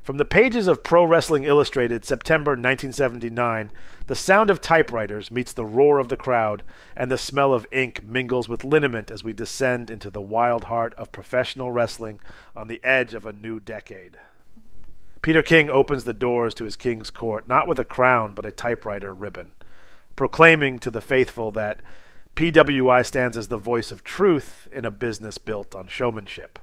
From the pages of Pro Wrestling Illustrated, September 1979, the sound of typewriters meets the roar of the crowd, and the smell of ink mingles with liniment as we descend into the wild heart of professional wrestling on the edge of a new decade. Peter King opens the doors to his king's court, not with a crown, but a typewriter ribbon, proclaiming to the faithful that PWI stands as the voice of truth in a business built on showmanship.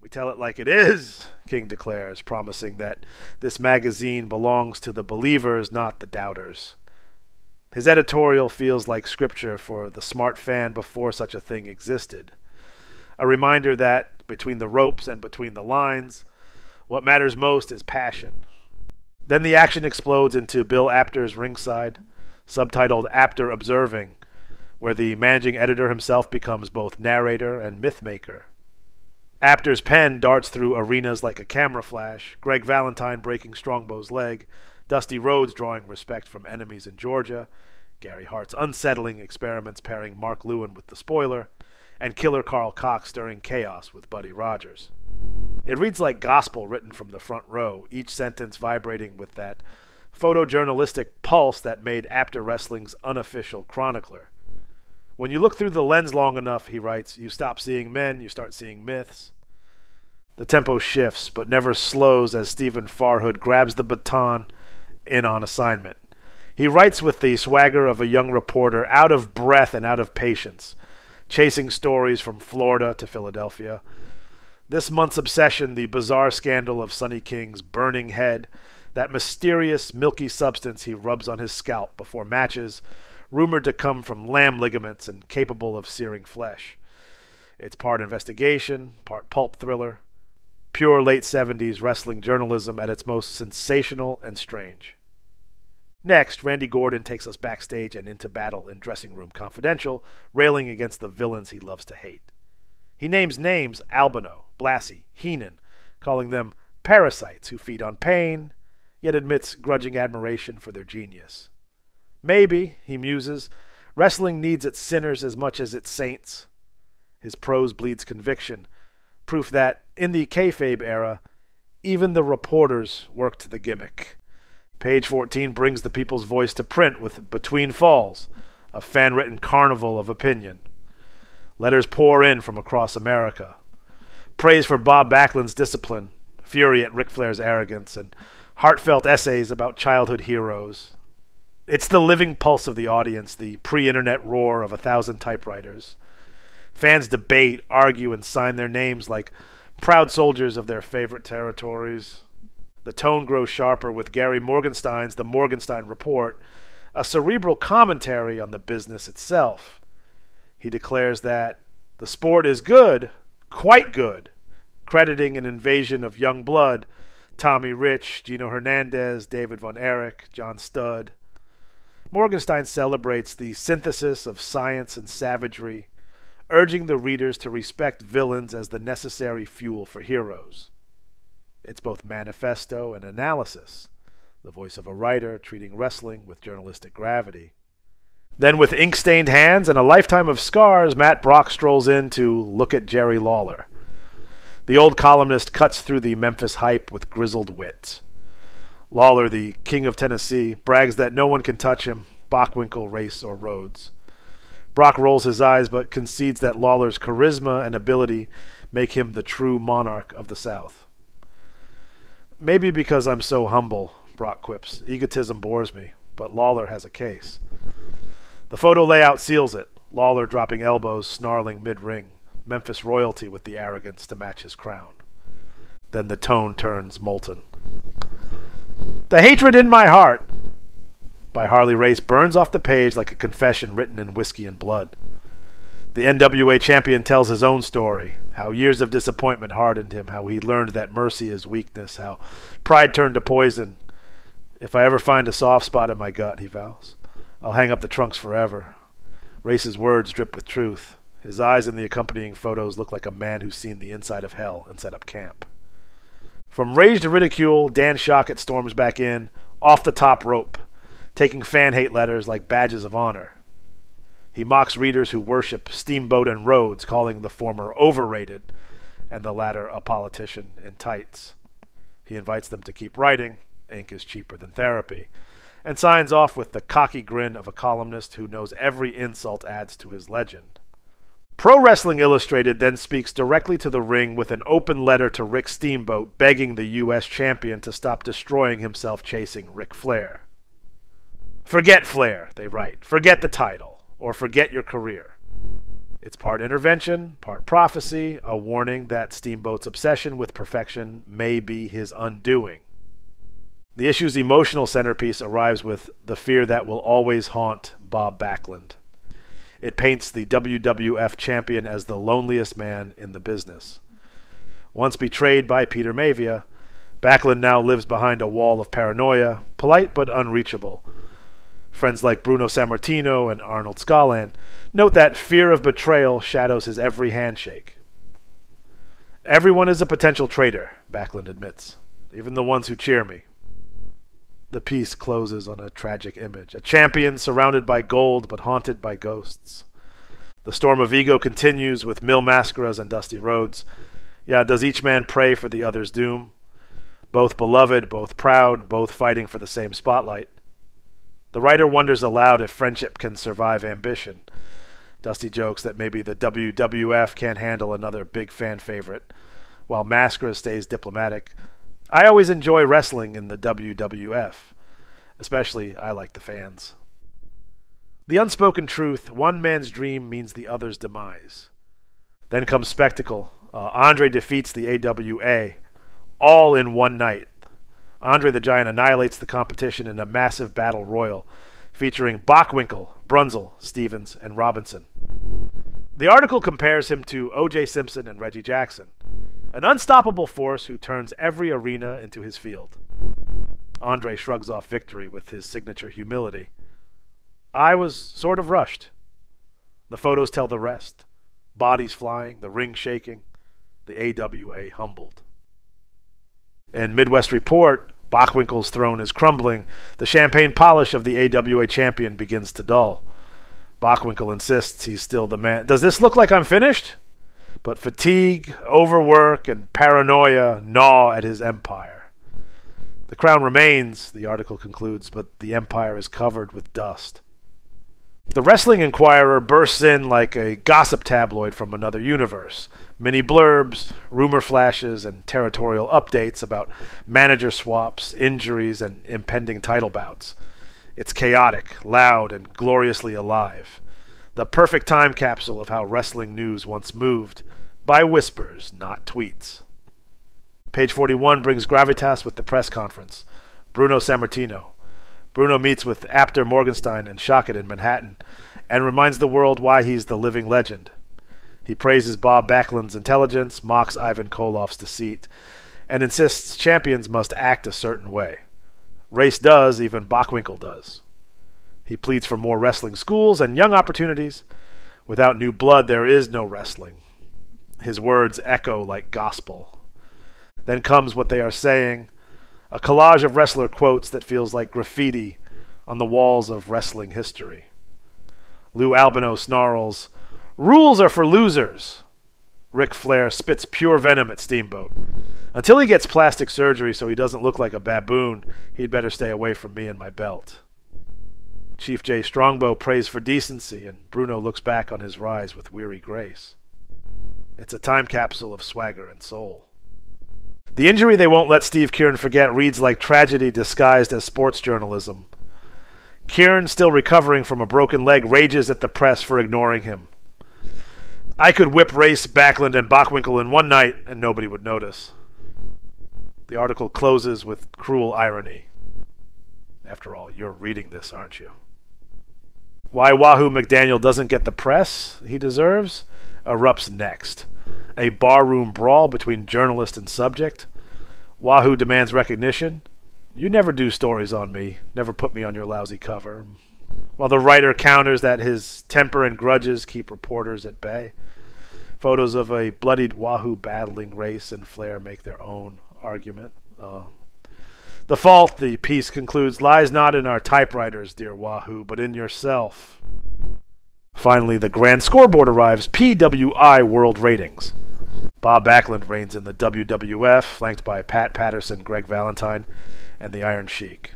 "We tell it like it is," King declares, promising that this magazine belongs to the believers, not the doubters. His editorial feels like scripture for the smart fan before such a thing existed. A reminder that, between the ropes and between the lines, what matters most is passion. Then the action explodes into Bill Apter's ringside, subtitled Apter Observing, where the managing editor himself becomes both narrator and mythmaker. Apter's pen darts through arenas like a camera flash, Greg Valentine breaking Strongbow's leg, Dusty Rhodes drawing respect from enemies in Georgia, Gary Hart's unsettling experiments pairing Mark Lewin with the spoiler, and Killer Carl Cox stirring chaos with Buddy Rogers. It reads like gospel written from the front row, each sentence vibrating with that photojournalistic pulse that made Apter Wrestling's unofficial chronicler. "When you look through the lens long enough," he writes, "you stop seeing men, you start seeing myths." The tempo shifts, but never slows as Stephen Farhood grabs the baton in on assignment. He writes with the swagger of a young reporter, out of breath and out of patience, chasing stories from Florida to Philadelphia. This month's obsession, the bizarre scandal of Sonny King's burning head, that mysterious milky substance he rubs on his scalp before matches, rumored to come from lamb ligaments and capable of searing flesh. It's part investigation, part pulp thriller, pure late 70s wrestling journalism at its most sensational and strange. Next, Randy Gordon takes us backstage and into battle in Dressing Room Confidential, railing against the villains he loves to hate. He names Albino, Blassie, Heenan, calling them parasites who feed on pain, yet admits grudging admiration for their genius. Maybe, he muses, wrestling needs its sinners as much as its saints. His prose bleeds conviction, proof that, in the kayfabe era, even the reporters worked the gimmick. Page 14 brings the people's voice to print with Between Falls, a fan-written carnival of opinion. Letters pour in from across America. Praise for Bob Backlund's discipline, fury at Ric Flair's arrogance, and heartfelt essays about childhood heroes. It's the living pulse of the audience, the pre-internet roar of 1,000 typewriters. Fans debate, argue, and sign their names like proud soldiers of their favorite territories. The tone grows sharper with Gary Morgenstein's The Morgenstein Report, a cerebral commentary on the business itself. He declares that the sport is good, quite good, crediting an invasion of young blood, Tommy Rich, Gino Hernandez, David Von Erich, John Studd. Morgenstein celebrates the synthesis of science and savagery, urging the readers to respect villains as the necessary fuel for heroes. It's both manifesto and analysis, the voice of a writer treating wrestling with journalistic gravity. Then with ink-stained hands and a lifetime of scars, Matt Brock strolls in to look at Jerry Lawler. The old columnist cuts through the Memphis hype with grizzled wit. Lawler, the king of Tennessee, brags that no one can touch him, Bockwinkel, Race, or Rhodes. Brock rolls his eyes but concedes that Lawler's charisma and ability make him the true monarch of the South. "Maybe because I'm so humble," Brock quips. "Egotism bores me, but Lawler has a case." The photo layout seals it, Lawler dropping elbows, snarling mid-ring, Memphis royalty with the arrogance to match his crown. Then the tone turns molten. "The hatred in my heart," by Harley Race burns off the page like a confession written in whiskey and blood. The NWA champion tells his own story, how years of disappointment hardened him, how he learned that mercy is weakness, how pride turned to poison. "If I ever find a soft spot in my gut," he vows, "I'll hang up the trunks forever." Race's words drip with truth. His eyes in the accompanying photos look like a man who's seen the inside of hell and set up camp. From rage to ridicule, Dan Shockett storms back in, off the top rope, taking fan-hate letters like badges of honor. He mocks readers who worship Steamboat and Rhodes, calling the former overrated and the latter a politician in tights. He invites them to keep writing. Ink is cheaper than therapy. And signs off with the cocky grin of a columnist who knows every insult adds to his legend. Pro Wrestling Illustrated then speaks directly to the ring with an open letter to Rick Steamboat begging the U.S. champion to stop destroying himself chasing Ric Flair. Forget Flair, they write. Forget the title, or forget your career. It's part intervention, part prophecy, a warning that Steamboat's obsession with perfection may be his undoing. The issue's emotional centerpiece arrives with the fear that will always haunt Bob Backlund. It paints the WWF champion as the loneliest man in the business. Once betrayed by Peter Mavia, Backlund now lives behind a wall of paranoia, polite but unreachable. Friends like Bruno Sammartino and Arnold Skaaland note that fear of betrayal shadows his every handshake. Everyone is a potential traitor, Backlund admits, even the ones who cheer me. The piece closes on a tragic image, a champion surrounded by gold but haunted by ghosts. The storm of ego continues with Mil Mascaras and Dusty Rhodes. Yeah, does each man pray for the other's doom? Both beloved, both proud, both fighting for the same spotlight. The writer wonders aloud if friendship can survive ambition. Dusty jokes that maybe the WWF can't handle another big fan favorite, while Mascaras stays diplomatic. I always enjoy wrestling in the WWF. Especially, I like the fans. The unspoken truth, one man's dream means the other's demise. Then comes spectacle. Andre defeats the AWA, all in one night. Andre the Giant annihilates the competition in a massive battle royal, featuring Bockwinkel, Brunzel, Stevens, and Robinson. The article compares him to O.J. Simpson and Reggie Jackson, an unstoppable force who turns every arena into his field. Andre shrugs off victory with his signature humility. I was sort of rushed. The photos tell the rest. Bodies flying, the ring shaking, the AWA humbled. In Midwest Report, Bockwinkel's throne is crumbling. The champagne polish of the AWA champion begins to dull. Bockwinkel insists he's still the man. Does this look like I'm finished? But fatigue, overwork, and paranoia gnaw at his empire. The crown remains, the article concludes, but the empire is covered with dust. The Wrestling Inquirer bursts in like a gossip tabloid from another universe. Mini blurbs, rumor flashes, and territorial updates about manager swaps, injuries, and impending title bouts. It's chaotic, loud, and gloriously alive. The perfect time capsule of how wrestling news once moved, by whispers, not tweets. Page 41 brings gravitas with the press conference. Bruno Sammartino. Bruno meets with Apter Morgenstein and Shockett in Manhattan, and reminds the world why he's the living legend. He praises Bob Backlund's intelligence, mocks Ivan Koloff's deceit, and insists champions must act a certain way. Race does, even Bockwinkel does. He pleads for more wrestling schools and young opportunities. Without new blood, there is no wrestling. His words echo like gospel. Then comes what they are saying, a collage of wrestler quotes that feels like graffiti on the walls of wrestling history. Lou Albino snarls, "Rules are for losers." Ric Flair spits pure venom at Steamboat. Until he gets plastic surgery so he doesn't look like a baboon, he'd better stay away from me and my belt. Chief J. Strongbow prays for decency, and Bruno looks back on his rise with weary grace. It's a time capsule of swagger and soul. The injury they won't let Steve Keirn forget reads like tragedy disguised as sports journalism. Keirn, still recovering from a broken leg, rages at the press for ignoring him. I could whip Race, Backlund, and Bockwinkel in one night, and nobody would notice. The article closes with cruel irony. After all, you're reading this, aren't you? Why Wahoo McDaniel doesn't get the press he deserves erupts next. A barroom brawl between journalist and subject. Wahoo demands recognition. You never do stories on me. Never put me on your lousy cover. While the writer counters that his temper and grudges keep reporters at bay. Photos of a bloodied Wahoo battling Race and Flair make their own argument. The fault, the piece concludes, lies not in our typewriters, dear Wahoo, but in yourself. Finally, the grand scoreboard arrives. PWI World Ratings. Bob Backlund reigns in the WWF, flanked by Pat Patterson, Greg Valentine, and the Iron Sheik.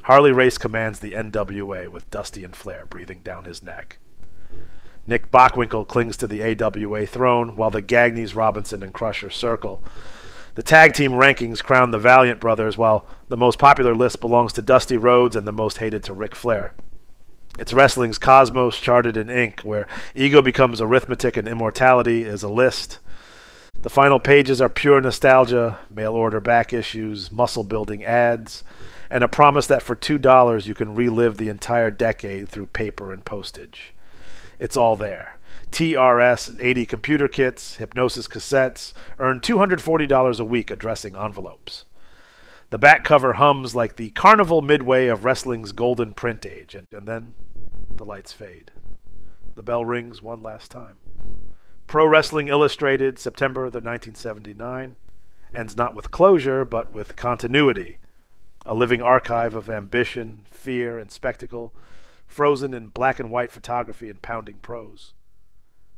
Harley Race commands the NWA with Dusty and Flair breathing down his neck. Nick Bockwinkel clings to the AWA throne, while the Gagneys, Robinson, and Crusher circle. The tag team rankings crown the Valiant brothers, while the most popular list belongs to Dusty Rhodes and the most hated to Ric Flair. It's wrestling's cosmos charted in ink, where ego becomes arithmetic and immortality is a list. The final pages are pure nostalgia, mail-order back issues, muscle-building ads, and a promise that for $2 you can relive the entire decade through paper and postage. It's all there. TRS and 80 computer kits, hypnosis cassettes, earn $240 a week addressing envelopes. The back cover hums like the carnival midway of wrestling's golden print age, and then the lights fade. The bell rings one last time. Pro Wrestling Illustrated, September the 1979, ends not with closure, but with continuity. A living archive of ambition, fear, and spectacle, frozen in black and white photography and pounding prose.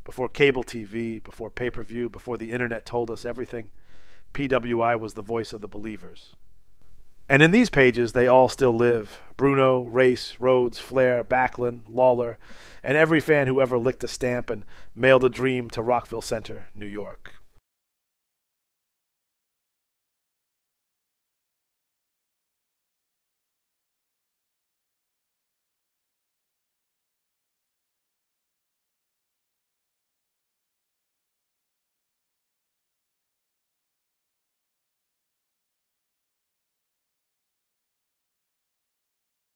Before cable TV, before pay-per-view, before the internet told us everything, PWI was the voice of the believers. And in these pages, they all still live. Bruno, Race, Rhodes, Flair, Backlund, Lawler, and every fan who ever licked a stamp and mailed a dream to Rockville Center, New York.